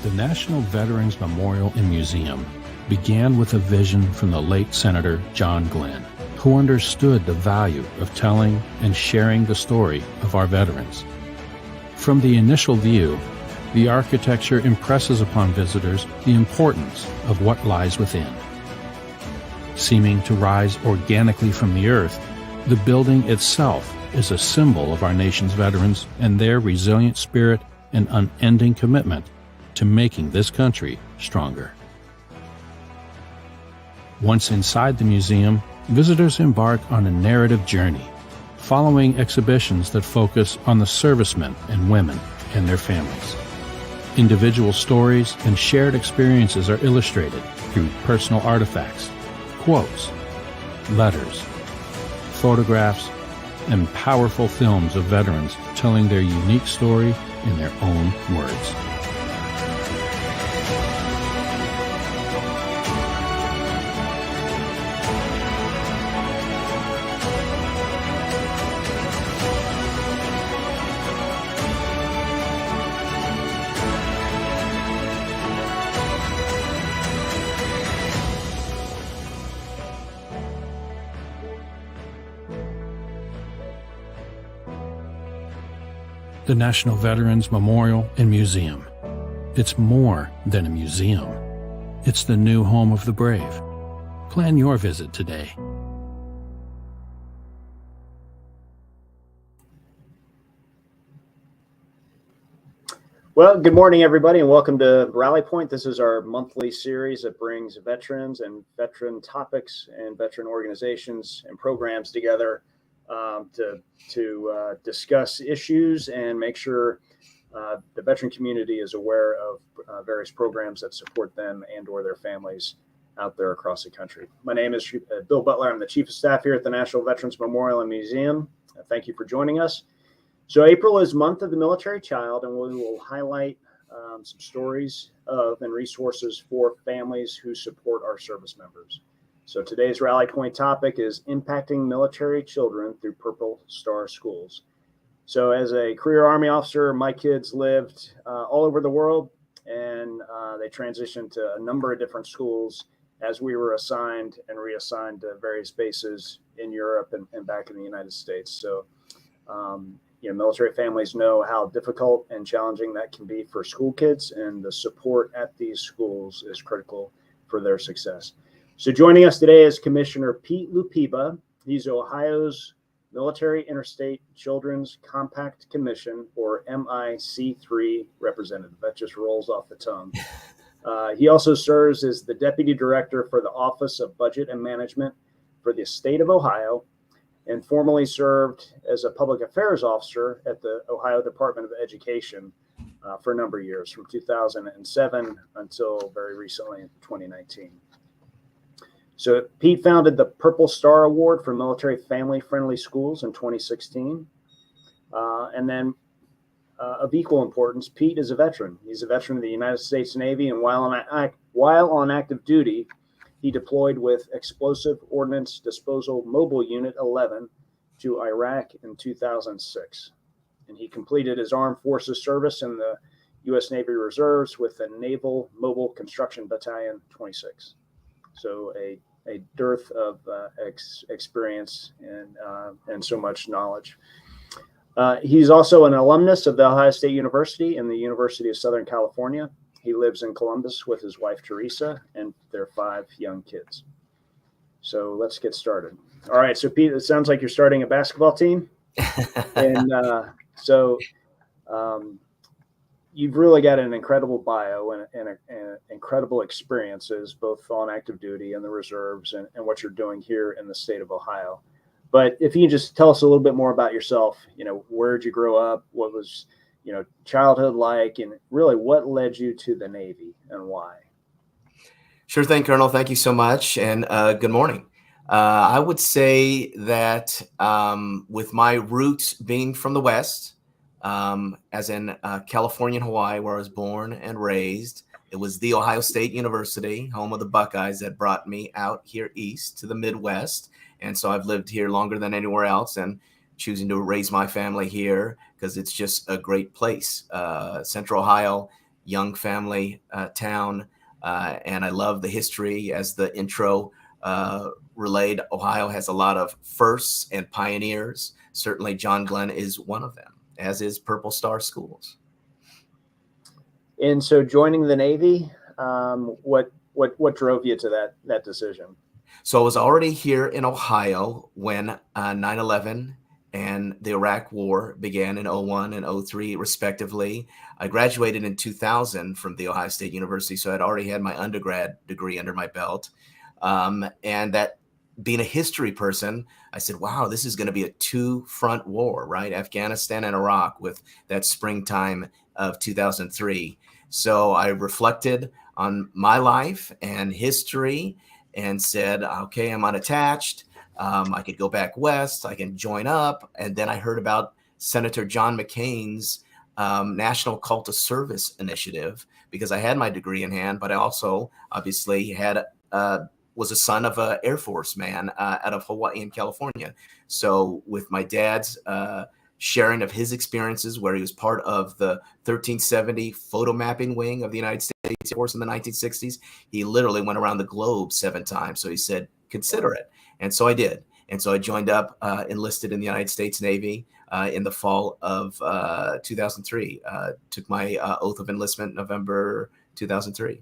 The National Veterans Memorial and Museum began with a vision from the late Senator John Glenn, who understood the value of telling and sharing the story of our veterans. From the initial view, the architecture impresses upon visitors the importance of what lies within. Seeming to rise organically from the earth, the building itself is a symbol of our nation's veterans and their resilient spirit and unending commitment to making this country stronger. Once inside the museum, visitors embark on a narrative journey, following exhibitions that focus on the servicemen and women and their families. Individual stories and shared experiences are illustrated through personal artifacts, quotes, letters, photographs, and powerful films of veterans telling their unique story in their own words. The National Veterans Memorial and Museum. It's more than a museum. It's the new home of the brave. Plan your visit today. Well, good morning, everybody, and welcome to Rally Point. This is our monthly series that brings veterans and veteran topics and veteran organizations and programs together to discuss issues and make sure the veteran community is aware of various programs that support them and or their families out there across the country. My name is Bill Butler. I'm the Chief of Staff here at the National Veterans Memorial and Museum. Thank you for joining us. So April is Month of the Military Child, and we will highlight some stories of and resources for families who support our service members. So today's Rally Point topic is impacting military children through Purple Star Schools. So as a career Army officer, my kids lived all over the world, and they transitioned to a number of different schools as we were assigned and reassigned to various bases in Europe and back in the United States. So, military families know how difficult and challenging that can be for school kids, and the support at these schools is critical for their success. So joining us today is Commissioner Pete LuPiba. He's Ohio's Military Interstate Children's Compact Commission, or MIC3 representative. That just rolls off the tongue. He also serves as the Deputy Director for the Office of Budget and Management for the state of Ohio, and formerly served as a public affairs officer at the Ohio Department of Education for a number of years, from 2007 until very recently in 2019. So Pete founded the Purple Star Award for Military Family-Friendly Schools in 2016. And then of equal importance, Pete is a veteran. He's a veteran of the United States Navy, and while on active duty, he deployed with Explosive Ordnance Disposal Mobile Unit 11 to Iraq in 2006. And he completed his Armed Forces service in the U.S. Navy Reserves with the Naval Mobile Construction Battalion 26. So a dearth of experience and so much knowledge. He's also an alumnus of the Ohio State University and the University of Southern California. He lives in Columbus with his wife, Teresa, and their 5 young kids. So let's get started. All right. So Pete, it sounds like you're starting a basketball team. And you've really got an incredible bio and incredible experiences, both on active duty and the reserves and what you're doing here in the state of Ohio. But if you can just tell us a little bit more about yourself, where did you grow up? What was, childhood like, and really what led you to the Navy and why? Sure thing, Colonel. Thank you so much. And good morning. I would say that with my roots being from the West, as in California and Hawaii, where I was born and raised, it was the Ohio State University, home of the Buckeyes, that brought me out here east to the Midwest. And so I've lived here longer than anywhere else, and choosing to raise my family here because it's just a great place. Central Ohio young family town. And I love the history. As the intro relayed, Ohio has a lot of firsts and pioneers. Certainly John Glenn is one of them, as is Purple Star Schools. And so joining the Navy, what drove you to that decision? So I was already here in Ohio when 9/11 and the Iraq War began in 01 and 03, respectively. I graduated in 2000 from The Ohio State University, so I'd already had my undergrad degree under my belt. And that, being a history person, I said, wow, this is going to be a two-front war, right? Afghanistan and Iraq, with that springtime of 2003. So I reflected on my life and history and said, okay, I'm unattached. I could go back west. I can join up. And then I heard about Senator John McCain's National Call to Service initiative, because I had my degree in hand, but I also obviously had was a son of an Air Force man out of Hawaii and California. So with my dad's sharing of his experiences, where he was part of the 1370 photo mapping wing of the United States Air Force in the 1960s, he literally went around the globe 7 times. So he said, consider it. And so I did. And so I joined up, enlisted in the United States Navy in the fall of 2003. Took my oath of enlistment November 2003.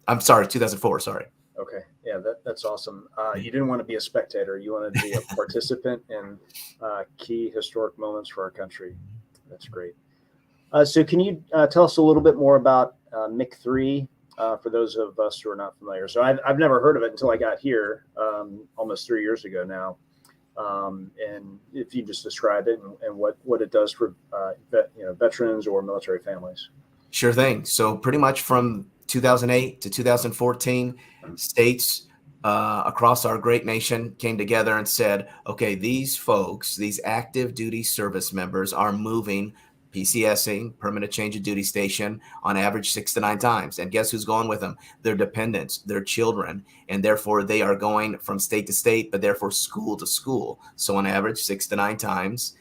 I'm sorry, 2004. Sorry. Okay. Yeah, that's awesome. You didn't want to be a spectator. You wanted to be a participant in key historic moments for our country. That's great. So can you tell us a little bit more about MIC3 for those of us who are not familiar? So I've never heard of it until I got here almost 3 years ago now. And if you just describe it and what it does for veterans or military families. Sure thing. So pretty much from 2008 to 2014, states across our great nation came together and said, okay, these folks, these active duty service members, are moving, PCSing, permanent change of duty station, on average 6 to 9 times. And guess who's going with them? Their dependents, their children. And therefore they are going from state to state, but therefore school to school. So on average, 6 to 9 times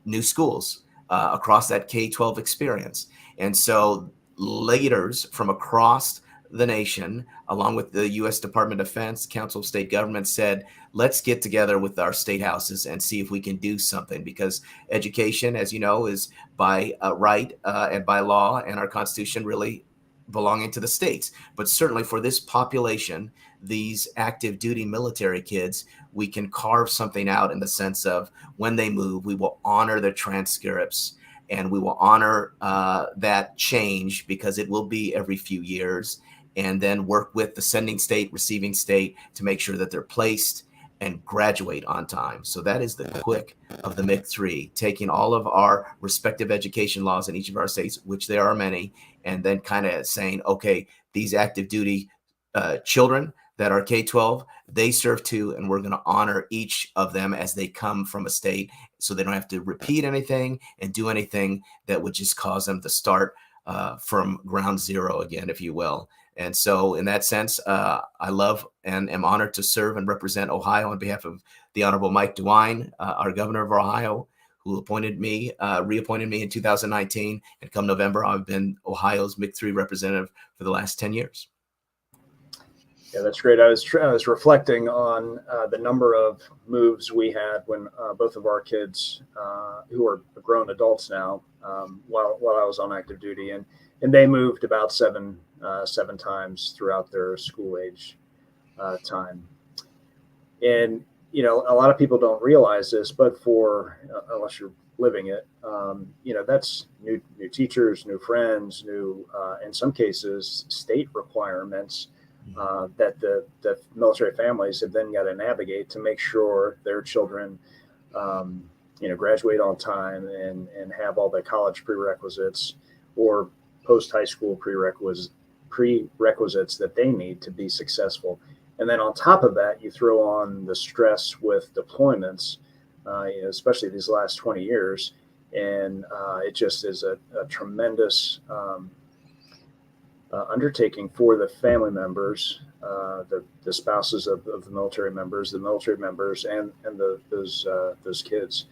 new schools across that K-12 experience. And so leaders from across the nation, along with the U.S. Department of Defense, Council of State Governments, said, let's get together with our state houses and see if we can do something, because education, as you know, is by right and by law and our Constitution really belonging to the states. But certainly for this population, these active duty military kids, we can carve something out in the sense of when they move, we will honor their transcripts. And we will honor that change, because it will be every few years, and then work with the sending state, receiving state, to make sure that they're placed and graduate on time. So that is the quick of the MIC3, taking all of our respective education laws in each of our states, which there are many, and then kind of saying, okay, these active duty children that are K-12, they serve too, and we're going to honor each of them as they come from a state, so they don't have to repeat anything and do anything that would just cause them to start from ground zero again, if you will. And so in that sense, I love and am honored to serve and represent Ohio on behalf of the Honorable Mike DeWine, our governor of Ohio, who reappointed me in 2019. And come November, I've been Ohio's MIC3 representative for the last 10 years. Yeah, that's great. I was reflecting on the number of moves we had when both of our kids, who are grown adults now, while I was on active duty, and they moved about seven times throughout their school age time. And a lot of people don't realize this, but unless you're living it, that's new teachers, new friends, new in some cases state requirements. That the military families have then got to navigate to make sure their children, graduate on time and have all the college prerequisites or post-high school prerequisites that they need to be successful. And then on top of that, you throw on the stress with deployments, especially these last 20 years. And it just is a tremendous undertaking for the family members, the spouses of the military members, and those kids.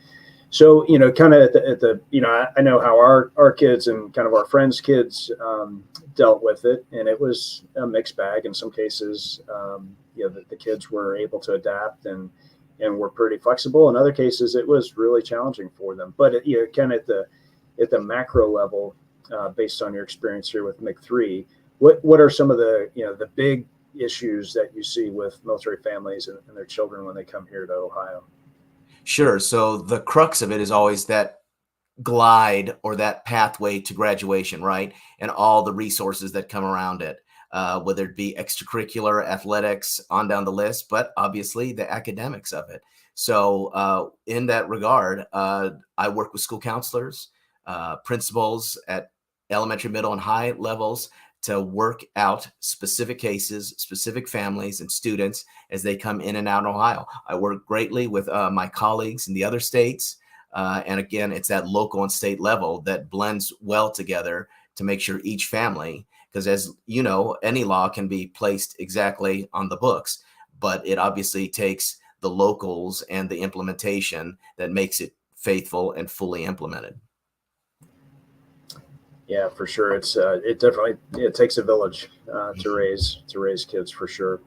So, kind of at the I know how our kids and kind of our friends' kids dealt with it, and it was a mixed bag. In some cases, the kids were able to adapt and were pretty flexible. In other cases, it was really challenging for them. But kind of at the macro level, based on your experience here with MIC3, what are some of the big issues that you see with military families and their children when they come here to Ohio? Sure. So the crux of it is always that glide or that pathway to graduation, right? And all the resources that come around it, whether it be extracurricular, athletics, on down the list, but obviously the academics of it. So in that regard, I work with school counselors, principals at elementary, middle, and high levels to work out specific cases, specific families and students as they come in and out of Ohio. I work greatly with my colleagues in the other states. And again, it's that local and state level that blends well together to make sure each family, because as you know, any law can be placed exactly on the books, but it obviously takes the locals and the implementation that makes it faithful and fully implemented. Yeah, for sure. It definitely takes a village to raise kids for sure.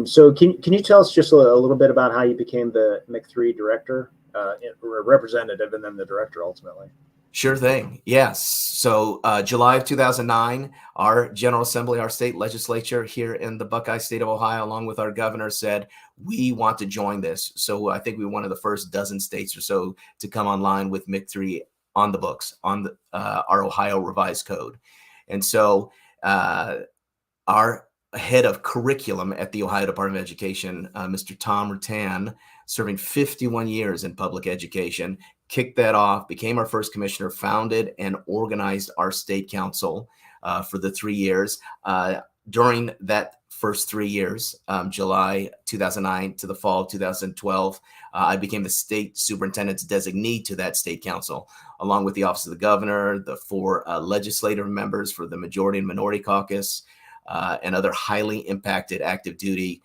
So can you tell us just a little bit about how you became the MIC3 director, or representative, and then the director ultimately? Sure thing. Yes. So July of 2009, our General Assembly, our state legislature here in the Buckeye State of Ohio, along with our governor, said, we want to join this. So I think we were one of the first dozen states or so to come online with MIC3 on the books, on our Ohio Revised Code. And so our head of curriculum at the Ohio Department of Education, Mr. Tom Rutan, serving 51 years in public education, kicked that off, became our first commissioner, founded and organized our state council for the 3 years. During that first 3 years, July 2009 to the fall of 2012, I became the state superintendent's designee to that state council, along with the office of the governor, the 4 legislative members for the majority and minority caucus, and other highly impacted active duty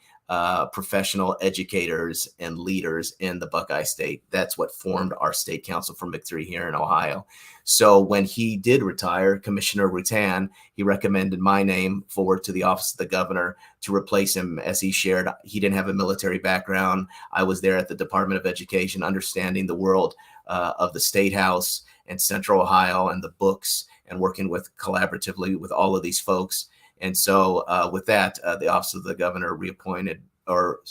professional educators and leaders in the Buckeye State. That's what formed our state council for MIC3 here in Ohio. So when he did retire, Commissioner Rutan, he recommended my name forward to the office of the governor to replace him. As he shared, he didn't have a military background. I was there at the Department of Education, understanding the world of the State House and Central Ohio and the books, and working with collaboratively with all of these folks. And so with that, the office of the governor reappointed or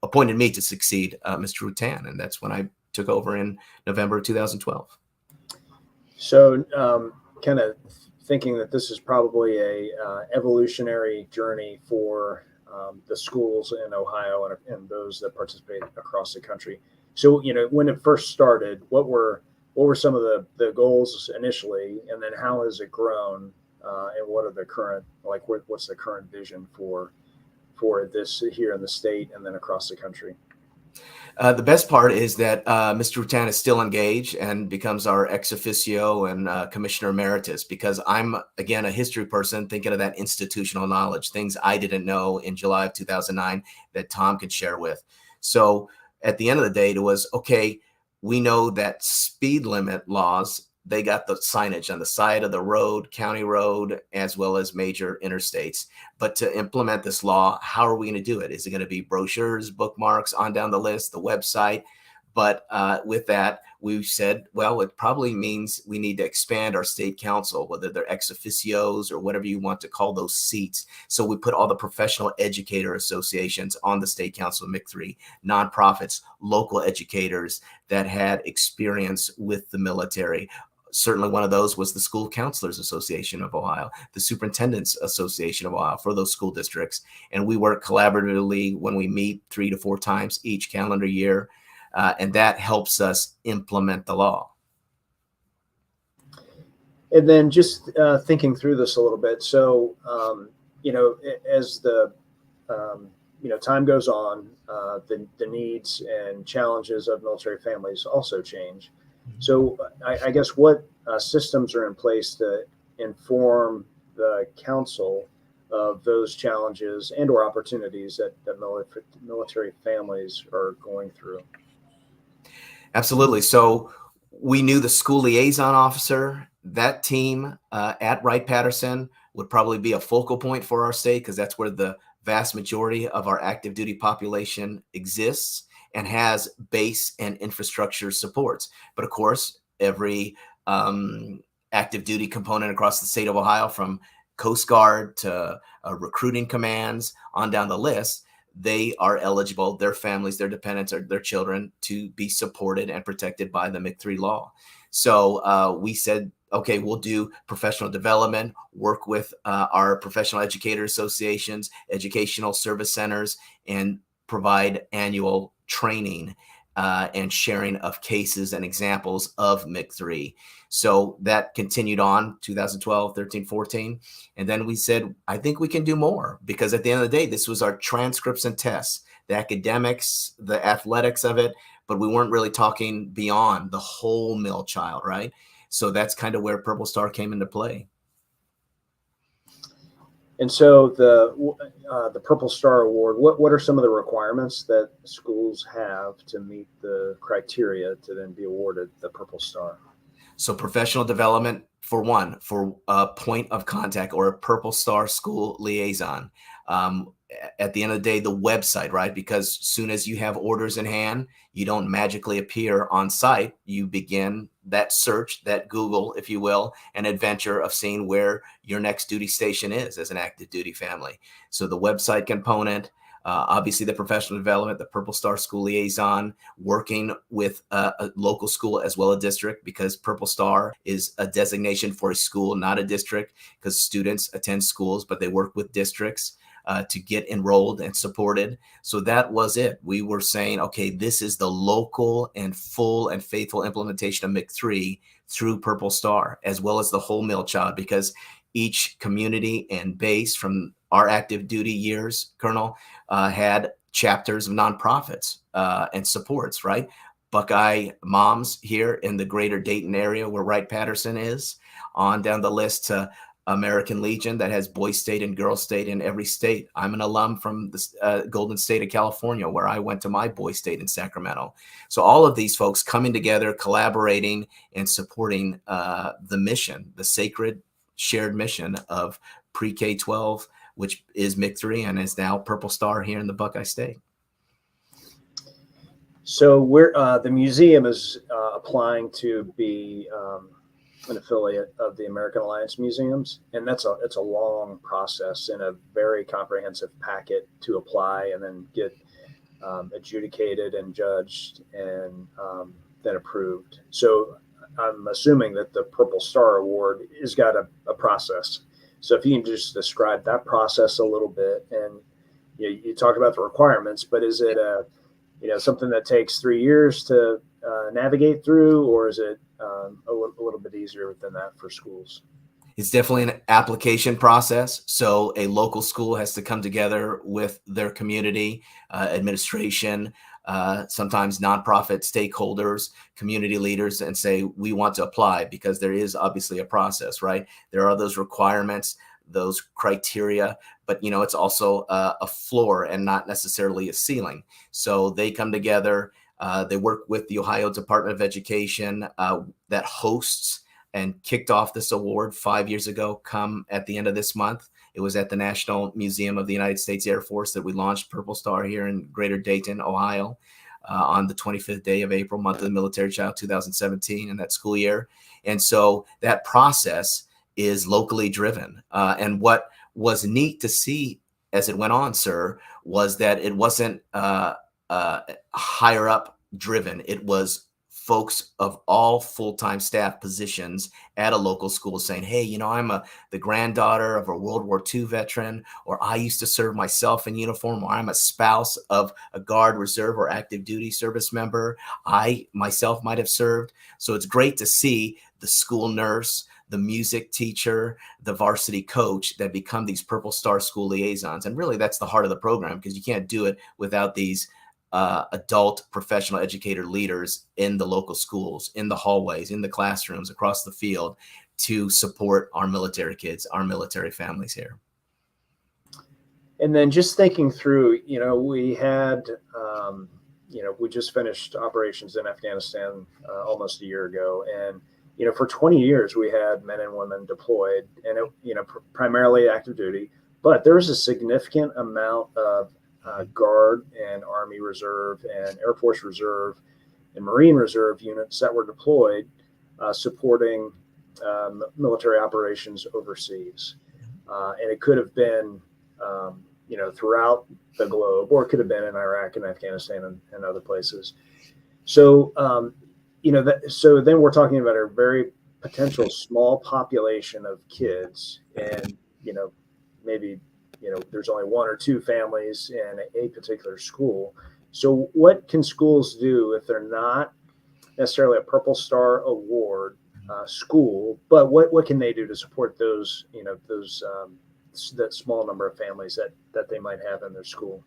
appointed me to succeed Mr. Rutan. And that's when I took over in November of 2012. So kind of thinking that this is probably a evolutionary journey for the schools in Ohio and those that participate across the country. So, when it first started, what were some of the goals initially, and then how has it grown? And what are the current, what's the current vision for this here in the state and then across the country? The best part is that Mr. Rutan is still engaged and becomes our ex officio and commissioner emeritus, because I'm, again, a history person thinking of that institutional knowledge, things I didn't know in July of 2009 that Tom could share with. So at the end of the day, it was, okay, we know that speed limit laws, they got the signage on the side of the road, county road, as well as major interstates. But to implement this law, how are we going to do it? Is it going to be brochures, bookmarks, on down the list, the website? But with that, we said, well, it probably means we need to expand our state council, whether they're ex officios or whatever you want to call those seats. So we put all the professional educator associations on the state council of MIC3, nonprofits, local educators that had experience with the military. Certainly one of those was the School Counselors Association of Ohio, the Superintendents Association of Ohio for those school districts. And we work collaboratively when we meet 3 to 4 times each calendar year. And that helps us implement the law. And then just thinking through this a little bit. So, as the, time goes on, the needs and challenges of military families also change. So I guess what systems are in place to inform the council of those challenges and or opportunities that military families are going through? Absolutely. So we knew the school liaison officer. That team at Wright-Patterson would probably be a focal point for our state because that's where the vast majority of our active duty population exists and has base and infrastructure supports. But of course, every active duty component across the state of Ohio, from Coast Guard to recruiting commands on down the list, they are eligible, their families, their dependents, or their children, to be supported and protected by the MIC3 law. So we said, okay, we'll do professional development, work with our professional educator associations, educational service centers, and provide annual training and sharing of cases and examples of MIC3. So that continued on 2012, 13, 14. And then we said, I think we can do more, because at the end of the day, this was our transcripts and tests, the academics, the athletics of it, but we weren't really talking beyond the whole mill child, right? So that's kind of where Purple Star came into play. And so the Purple Star Award, what are some of the requirements that schools have to meet the criteria to then be awarded the Purple Star? So professional development, for one, for a point of contact or a Purple Star school liaison. At the end of the day, the website, right? Because soon as you have orders in hand, you don't magically appear on site. You begin that search, that Google, if you will, an adventure of seeing where your next duty station is as an active duty family. So the website component, obviously the professional development, the Purple Star school liaison, working with a local school as well as a district, because Purple Star is a designation for a school, not a district, because students attend schools, but they work with districts to get enrolled and supported. So that was it. We were saying, okay, this is the local and full and faithful implementation of MIC3 through Purple Star, as well as the whole mill child, because each community and base from our active duty years, Colonel, had chapters of nonprofits and supports, right? Buckeye Moms here in the greater Dayton area where Wright-Patterson is, on down the list to American Legion that has Boy State and Girl State in every state. I'm an alum from the Golden State of California, where I went to my Boy State in Sacramento. So all of these folks coming together, collaborating, and supporting the mission, the sacred shared mission of pre-K-12, which is MIC3 and is now Purple Star here in the Buckeye State. So we're the museum is applying to be an affiliate of the American Alliance Museums, and it's a long process and a very comprehensive packet to apply and then get adjudicated and judged and then approved. So I'm assuming that the Purple Star Award has got a process. So if you can just describe that process a little bit, and you talked about the requirements, but is it something that takes 3 years to navigate through, or is it a little bit easier than that for schools? It's definitely an application process. So a local school has to come together with their community, administration, sometimes nonprofit stakeholders, community leaders, and say, we want to apply, because there is obviously a process, right? There are those requirements, those criteria, but it's also a floor and not necessarily a ceiling. So they come together, they work with the Ohio Department of Education that hosts and kicked off this award 5 years ago, come at the end of this month. It was at the National Museum of the United States Air Force that we launched Purple Star here in Greater Dayton, Ohio, on the 25th day of April, month of the military child 2017 in that school year. And so that process is locally driven. And what was neat to see as it went on, sir, was that it wasn't higher up driven. It was folks of all full-time staff positions at a local school saying, hey, I'm the granddaughter of a World War II veteran, or I used to serve myself in uniform, or I'm a spouse of a Guard, Reserve, or active duty service member. I myself might have served. So it's great to see the school nurse, the music teacher, the varsity coach that become these Purple Star school liaisons. And really that's the heart of the program, because you can't do it without these adult professional educator leaders in the local schools, in the hallways, in the classrooms, across the field, to support our military kids, our military families here. And then just thinking through, we had we just finished operations in Afghanistan almost a year ago, and for 20 years we had men and women deployed, and primarily active duty, but there's a significant amount of Guard and Army Reserve and Air Force Reserve and Marine Reserve units that were deployed supporting military operations overseas. And it could have been, throughout the globe, or it could have been in Iraq and Afghanistan and other places. So, so then we're talking about a very potential small population of kids, and, maybe, there's only one or two families in a particular school. So what can schools do if they're not necessarily a Purple Star Award school, but what can they do to support those, that small number of families that they might have in their school?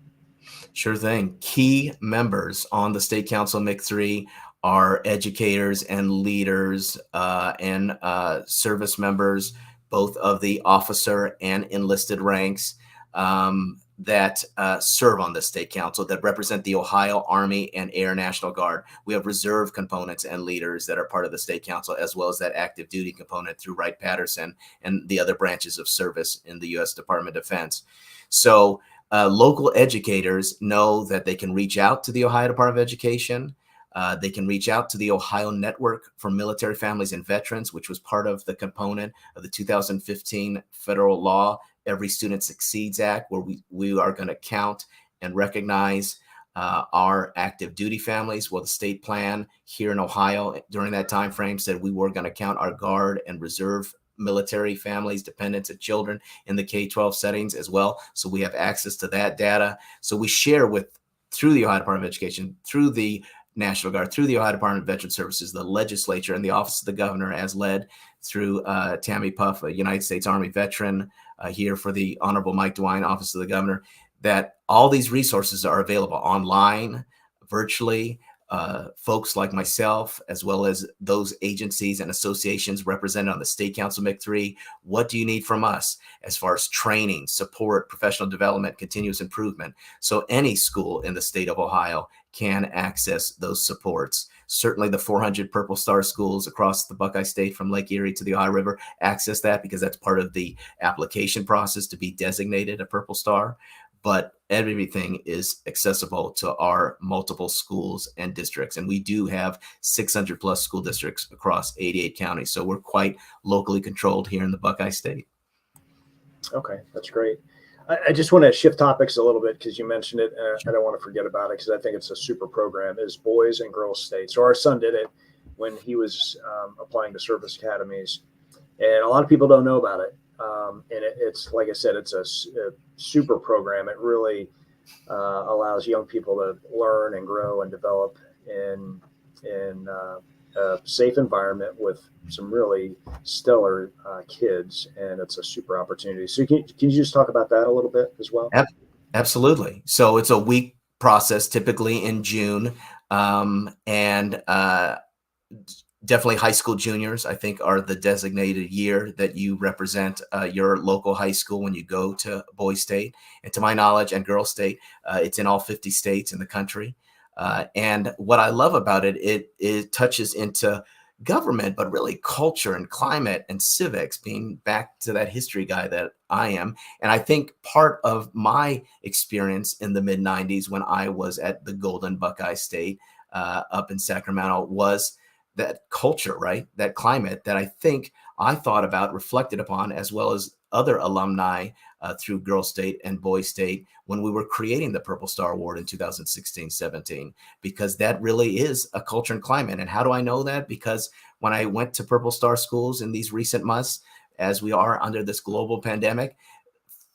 Sure thing. Key members on the State Council MIC3 are educators and leaders and service members, both of the officer and enlisted ranks that serve on the State Council, that represent the Ohio Army and Air National Guard. We have reserve components and leaders that are part of the State Council, as well as that active duty component through Wright-Patterson and the other branches of service in the U.S. Department of Defense. So local educators know that they can reach out to the Ohio Department of Education. They can reach out to the Ohio Network for Military Families and Veterans, which was part of the component of the 2015 federal law, Every Student Succeeds Act, where we are going to count and recognize our active duty families. Well, the state plan here in Ohio during that time frame said we were going to count our Guard and Reserve military families, dependents, and children in the K-12 settings as well. So we have access to that data. So we share through the Ohio Department of Education, through the National Guard, through the Ohio Department of Veteran Services, the legislature, and the Office of the Governor, as led through Tammy Puff, a United States Army veteran, here for the Honorable Mike DeWine, Office of the Governor, that all these resources are available online, virtually. Folks like myself, as well as those agencies and associations represented on the State Council MIC3, what do you need from us as far as training, support, professional development, continuous improvement? So any school in the state of Ohio can access those supports. Certainly the 400 Purple Star schools across the Buckeye State from Lake Erie to the Ohio River access that, because that's part of the application process to be designated a Purple Star. But everything is accessible to our multiple schools and districts. And we do have 600 plus school districts across 88 counties. So we're quite locally controlled here in the Buckeye State. Okay, that's great. I just want to shift topics a little bit because you mentioned it. I don't want to forget about it because I think it's a super program, is Boys and Girls State. So our son did it when he was applying to service academies. And a lot of people don't know about it. And it's, like I said, it's a super program. It really allows young people to learn and grow and develop in a safe environment with some really stellar kids, and it's a super opportunity. So can you just talk about that a little bit as well? Absolutely. So it's a week process, typically in June, and definitely high school juniors, I think, are the designated year that you represent your local high school when you go to Boys State. And to my knowledge, and Girls State, it's in all 50 states in the country. And what I love about it, it touches into government, but really culture and climate and civics, being back to that history guy that I am. And I think part of my experience in the mid-90s when I was at the Golden Buckeye State up in Sacramento was that culture, right? That climate that I think I thought about, reflected upon, as well as other alumni through Girls State and Boys State when we were creating the Purple Star Award in 2016-17, because that really is a culture and climate. And how do I know that? Because when I went to Purple Star schools in these recent months, as we are under this global pandemic,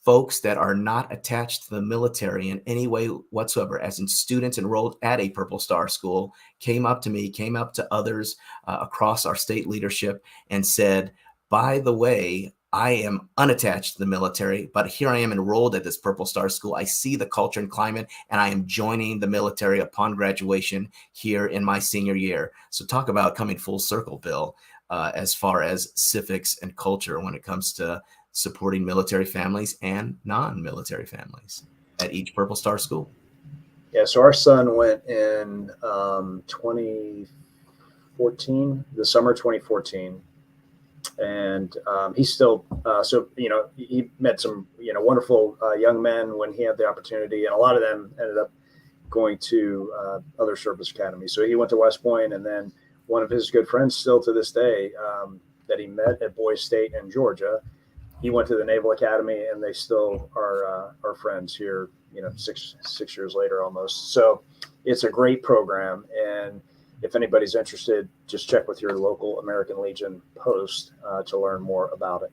folks that are not attached to the military in any way whatsoever, as in students enrolled at a Purple Star school, came up to me, came up to others across our state leadership and said, by the way, I am unattached to the military, but here I am enrolled at this Purple Star school. I see the culture and climate, and I am joining the military upon graduation here in my senior year. So talk about coming full circle, Bill, as far as civics and culture when it comes to supporting military families and non-military families at each Purple Star school. Yeah, so our son went in 2014, the summer 2014, and he's still he met some wonderful young men when he had the opportunity, and a lot of them ended up going to other service academies. So he went to West Point, and then one of his good friends, still to this day, that he met at Boys State in Georgia, he went to the Naval Academy, and they still are friends here. 6 years later almost. So it's a great program, and if anybody's interested, just check with your local American Legion post to learn more about it.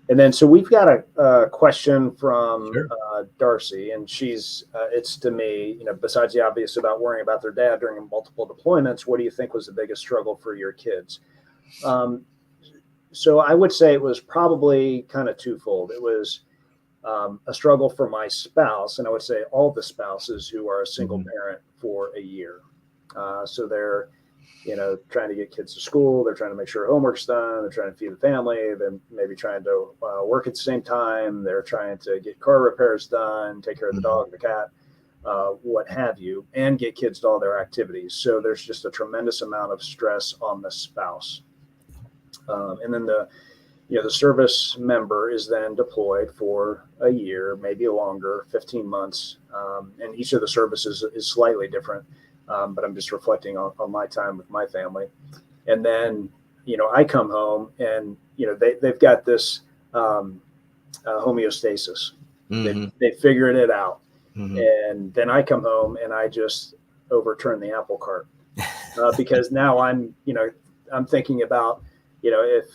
And then, so we've got a question from Sure. Darcy, and it's to me, besides the obvious about worrying about their dad during multiple deployments, what do you think was the biggest struggle for your kids? So I would say it was probably kind of twofold. It was a struggle for my spouse, and I would say all the spouses who are a single parent for a year. So they're, trying to get kids to school. They're trying to make sure homework's done. They're trying to feed the family. They're maybe trying to work at the same time. They're trying to get car repairs done, take care of the dog, the cat, what have you, and get kids to all their activities. So there's just a tremendous amount of stress on the spouse. And then the service member is then deployed for a year, maybe longer, 15 months. And each of the services is slightly different. But I'm just reflecting on my time with my family. And then, I come home, and, they've got this homeostasis. They figured it out. And then I come home and I just overturn the apple cart because now I'm thinking about, if,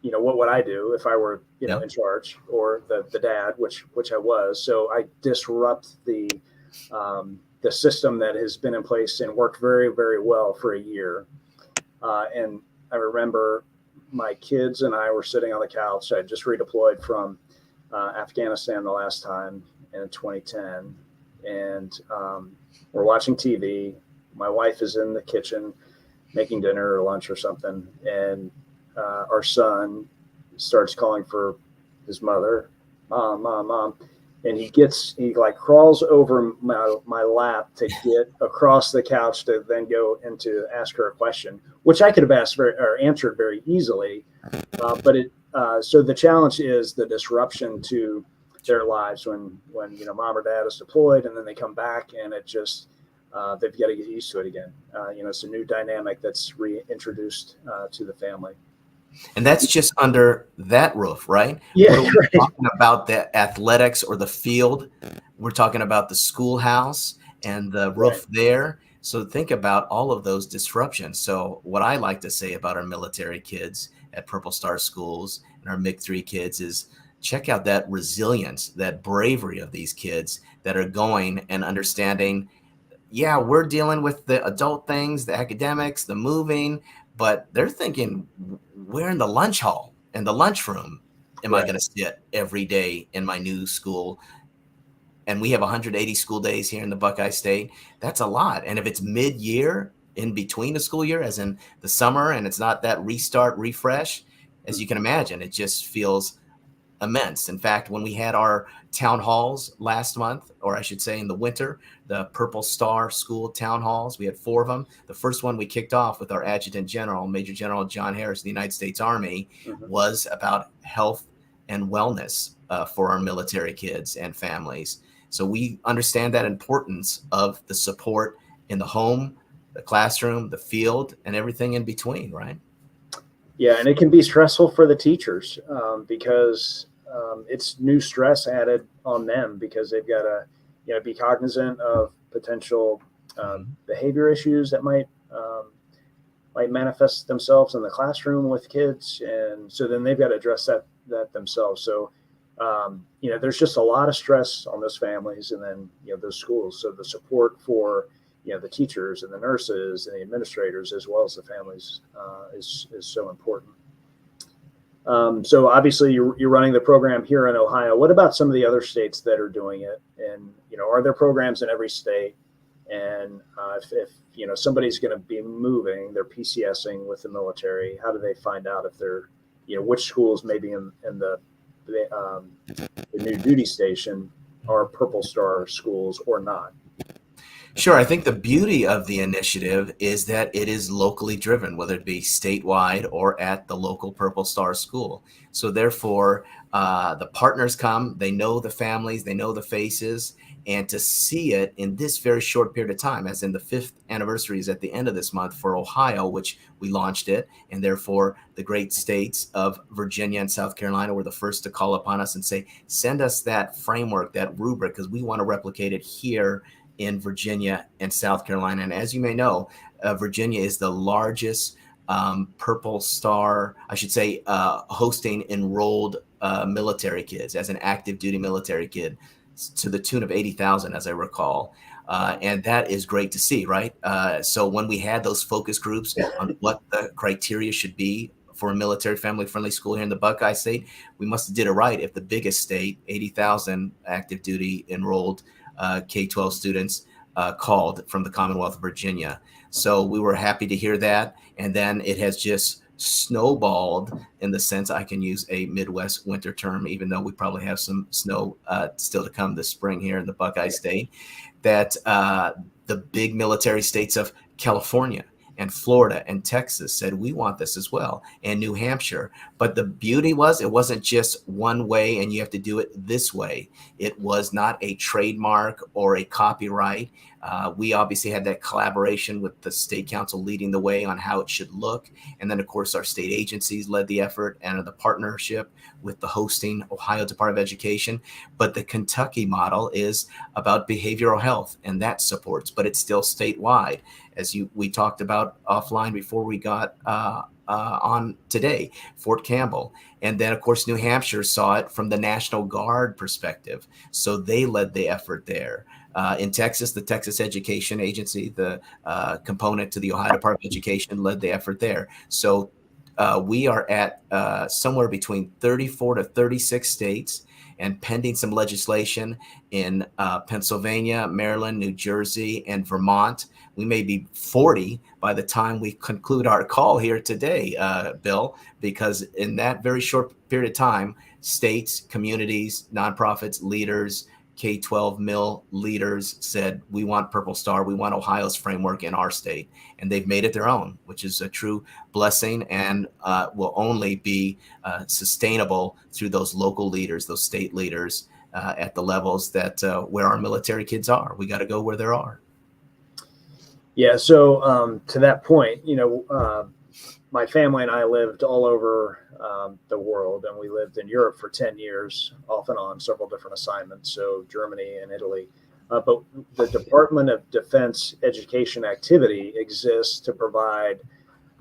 what would I do if I were, in charge, or the dad, which I was. So I disrupt the system that has been in place and worked very, very well for a year. And I remember my kids and I were sitting on the couch. I just redeployed from Afghanistan the last time in 2010. And we're watching TV. My wife is in the kitchen making dinner or lunch or something. And our son starts calling for his mother, mom, mom, mom. And he crawls over my lap to get across the couch to then go into ask her a question, which I could have answered very easily. But so the challenge is the disruption to their lives when mom or dad is deployed, and then they come back, and it just they've got to get used to it again. It's a new dynamic that's reintroduced to the family. And that's just under that roof, right? Yeah, We're right. talking about the athletics or the field. We're talking about the schoolhouse and the roof there. So think about all of those disruptions. So what I like to say about our military kids at Purple Star schools and our MiG-3 kids is check out that resilience, that bravery of these kids that are going and understanding, yeah, we're dealing with the adult things, the academics, the moving, but they're thinking, where in the lunch hall, in the lunchroom, am I going to sit every day in my new school? And we have 180 school days here in the Buckeye State. That's a lot. And if it's mid-year, in between the school year, as in the summer, and it's not that restart, refresh, as you can imagine, it just feels immense. In fact, when we had our town halls last month, or I should say in the winter, the Purple Star School town halls, we had 4 of them. The first one we kicked off with our Adjutant General, Major General John Harris of the United States Army, was about health and wellness for our military kids and families. So we understand that importance of the support in the home, the classroom, the field, and everything in between, right? Yeah, and it can be stressful for the teachers because it's new stress added on them because they've got to, be cognizant of potential behavior issues that might manifest themselves in the classroom with kids, and so then they've got to address that themselves. So, there's just a lot of stress on those families, and then those schools. So the support for the teachers and the nurses and the administrators, as well as the families, is so important. So obviously you're running the program here in Ohio. What about some of the other states that are doing it? And, are there programs in every state? And if somebody's going to be moving, they're PCSing with the military, how do they find out if they're, which schools maybe in the new duty station are Purple Star schools or not? Sure. I think the beauty of the initiative is that it is locally driven, whether it be statewide or at the local Purple Star school. So therefore, the partners come, they know the families, they know the faces, and to see it in this very short period of time, as in the 5th anniversary is at the end of this month for Ohio, which we launched it, and therefore the great states of Virginia and South Carolina were the first to call upon us and say, send us that framework, that rubric, because we want to replicate it here in Virginia and South Carolina. And as you may know, Virginia is the largest Purple Star, I should say, hosting enrolled military kids as an active duty military kid to the tune of 80,000, as I recall. And that is great to see, right? So when we had those focus groups on what the criteria should be for a military family friendly school here in the Buckeye State, we must have did it right. If the biggest state, 80,000 active duty enrolled K-12 students called from the Commonwealth of Virginia. So we were happy to hear that. And then it has just snowballed in the sense, I can use a Midwest winter term, even though we probably have some snow still to come this spring here in the Buckeye State, that the big military states of California and Florida and Texas said, we want this as well, and New Hampshire. But the beauty was, it wasn't just one way and you have to do it this way. It was not a trademark or a copyright. We obviously had that collaboration with the state council leading the way on how it should look. And then, of course, our state agencies led the effort and the partnership with the hosting Ohio Department of Education. But the Kentucky model is about behavioral health, and that supports, but it's still statewide. As we talked about offline before we got on today, Fort Campbell. And then, of course, New Hampshire saw it from the National Guard perspective. So they led the effort there. In Texas, the Texas Education Agency, the component to the Ohio Department of Education, led the effort there. So we are at somewhere between 34 to 36 states, and pending some legislation in Pennsylvania, Maryland, New Jersey, and Vermont. We may be 40 by the time we conclude our call here today, Bill, because in that very short period of time, states, communities, nonprofits, leaders, K-12 mill leaders said, we want Purple Star, we want Ohio's framework in our state. And they've made it their own, which is a true blessing and will only be sustainable through those local leaders, those state leaders at the levels that where our military kids are. We got to go where there are. Yeah. So to that point, my family and I lived all over the world, and we lived in Europe for 10 years, off and on, several different assignments. So Germany and Italy. But the Department of Defense education activity exists to provide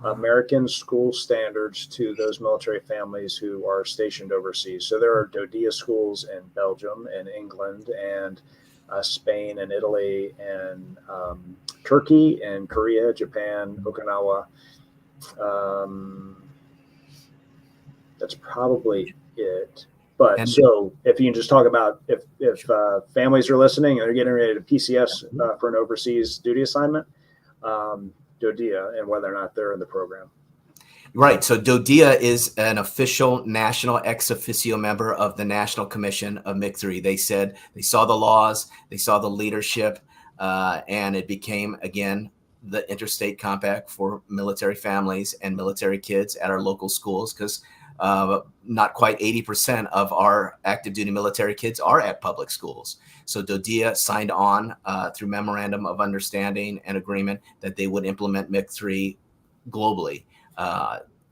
American school standards to those military families who are stationed overseas. So there are DoDEA schools in Belgium and England and Spain and Italy and Turkey and Korea, Japan, Okinawa. That's probably it. But so if you can just talk about if families are listening and they're getting ready to PCS for an overseas duty assignment, DoDEA, and whether or not they're in the program. Right. So DoDEA is an official national ex officio member of the National Commission of MIC3. They said they saw the laws, they saw the leadership, and it became, again, the interstate compact for military families and military kids at our local schools, because not quite 80% of our active duty military kids are at public schools. So DoDEA signed on through memorandum of understanding and agreement that they would implement MIC3 globally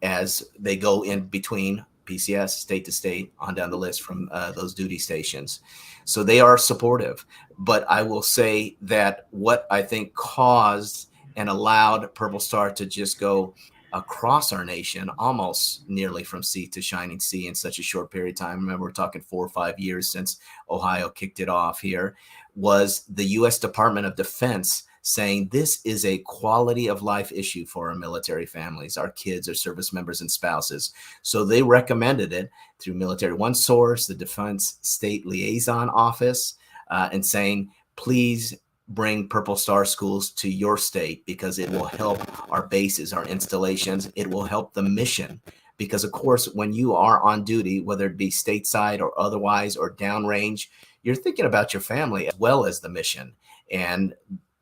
as they go in between PCS, state to state, on down the list from those duty stations. So they are supportive. But I will say that what I think caused and allowed Purple Star to just go across our nation, almost nearly from sea to shining sea in such a short period of time. Remember, we're talking 4 or 5 years since Ohio kicked it off here, was the U.S. Department of Defense saying this is a quality of life issue for our military families, our kids, our service members and spouses. So they recommended it through Military One Source, the Defense State Liaison Office, and saying, please bring Purple Star schools to your state, because it will help our bases, our installations. It will help the mission, because of course, when you are on duty, whether it be stateside or otherwise or downrange, you're thinking about your family as well as the mission. And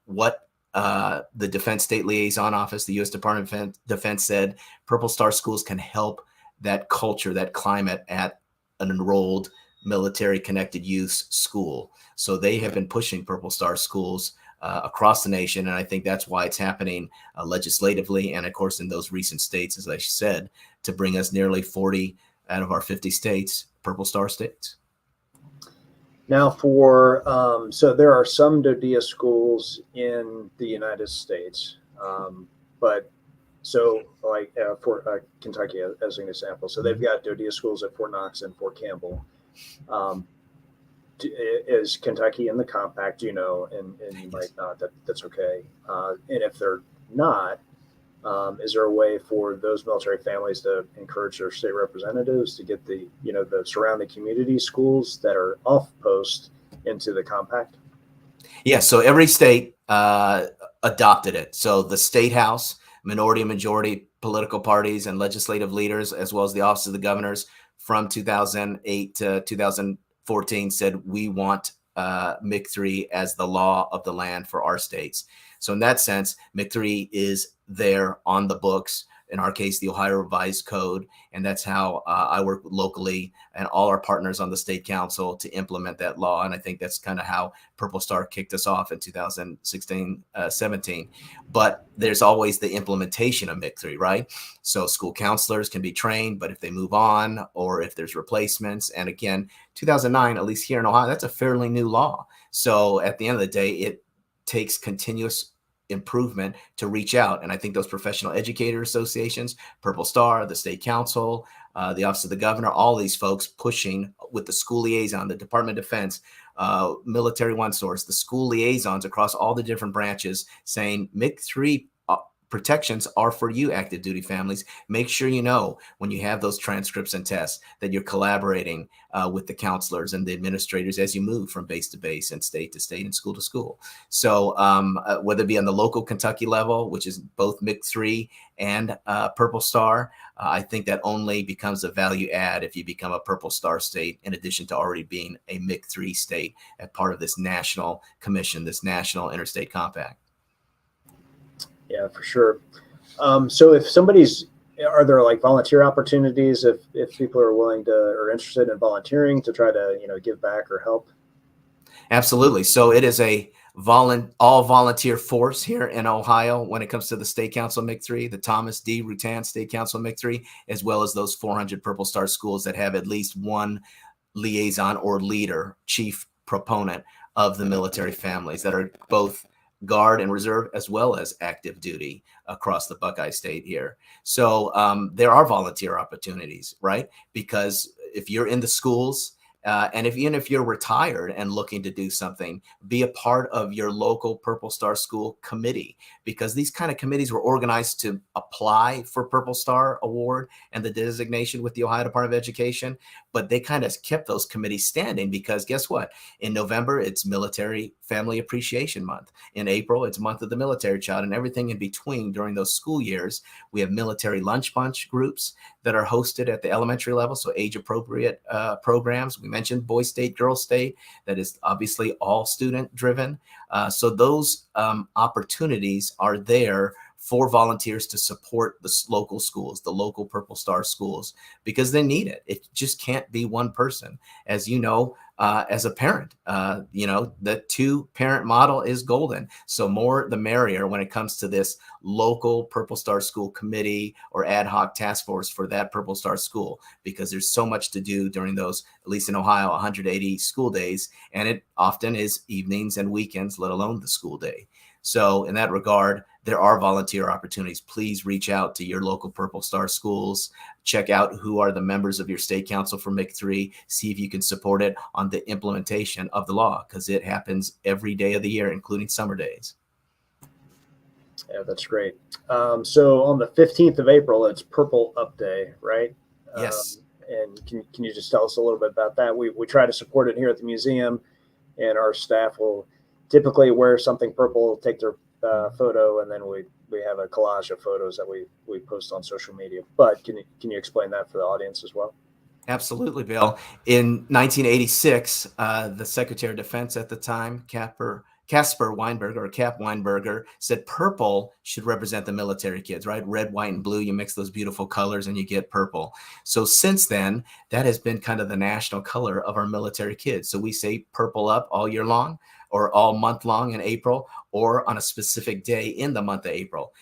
what the Defense State Liaison Office, the U.S. Department of Defense said, Purple Star schools can help that culture, that climate at an enrolled military connected youth school. So they have been pushing Purple Star schools across the nation. And I think that's why it's happening legislatively. And of course, in those recent states, as I said, to bring us nearly 40 out of our 50 states, Purple Star states. Now so there are some DoDEA schools in the United States, but so like for Kentucky as an example, so they've got DoDEA schools at Fort Knox and Fort Campbell. Is Kentucky in the compact? And you might not. That's okay. And if they're not, is there a way for those military families to encourage their state representatives to get the surrounding community schools that are off post into the compact? Yeah. So every state adopted it. So the state house, minority and majority political parties and legislative leaders, as well as the office of the governors from 2008 to 2014 said, we want MIC-3 as the law of the land for our states. So in that sense, MIC-3 is there on the books, in our case, the Ohio Revised Code. And that's how I work locally and all our partners on the state council to implement that law. And I think that's kind of how Purple Star kicked us off in 2016, 17. But there's always the implementation of MIC-3, right? So school counselors can be trained, but if they move on or if there's replacements, and again, 2009, at least here in Ohio, that's a fairly new law. So at the end of the day, it takes continuous improvement to reach out. And I think those professional educator associations, Purple Star, the state council, the office of the governor, all these folks pushing with the school liaison, the Department of Defense, Military One Source, the school liaisons across all the different branches saying MIC-3 protections are for you, active duty families. Make sure you know when you have those transcripts and tests that you're collaborating with the counselors and the administrators as you move from base to base and state to state and school to school. So whether it be on the local Kentucky level, which is both MIC-3 and Purple Star, I think that only becomes a value add if you become a Purple Star state, in addition to already being a MIC-3 state as part of this national commission, this national interstate compact. Yeah, for sure. So if are there like volunteer opportunities if people are willing to or interested in volunteering to try to, give back or help? Absolutely. So it is a all volunteer force here in Ohio when it comes to the State Council MIC-3, the Thomas D. Rutan State Council MIC-3, as well as those 400 Purple Star schools that have at least one liaison or leader, chief proponent of the military families that are both Guard and Reserve, as well as active duty across the Buckeye State here. So there are volunteer opportunities, right? Because if you're in the schools, and even if you're retired and looking to do something, be a part of your local Purple Star school committee, because these kind of committees were organized to apply for Purple Star Award and the designation with the Ohio Department of Education. But they kind of kept those committees standing because guess what? In November, it's Military Family Appreciation Month. In April, it's Month of the Military Child, and everything in between during those school years. We have military lunch bunch groups that are hosted at the elementary level, so age-appropriate programs. We mentioned Boy State, Girl State, that is obviously all student-driven. So those opportunities are there for volunteers to support the local schools, the local Purple Star schools, because they need it. It just can't be one person. As you know, as a parent, the two-parent model is golden. So more the merrier when it comes to this local Purple Star school committee or ad hoc task force for that Purple Star school, because there's so much to do during those, at least in Ohio, 180 school days. And it often is evenings and weekends, let alone the school day. So in that regard, there are volunteer opportunities. Please reach out to your local Purple Star schools. Check out who are the members of your state council for MIC-3. See if you can support it on the implementation of the law, because it happens every day of the year, including summer days. Yeah, that's great. So on the 15th of April, it's Purple Up Day, right? Yes. And can you just tell us a little bit about that? We try to support it here at the museum, and our staff will typically wear something purple, take their photo, and then we have a collage of photos that we post on social media. But can you explain that for the audience as well? Absolutely, Bill. In 1986, the Secretary of Defense at the time, Casper Weinberger, or Cap Weinberger, said purple should represent the military kids, right? Red, white, and blue. You mix those beautiful colors and you get purple. So since then, that has been kind of the national color of our military kids. So we say purple up all year long, or all month long in April, or on a specific day in the month of April.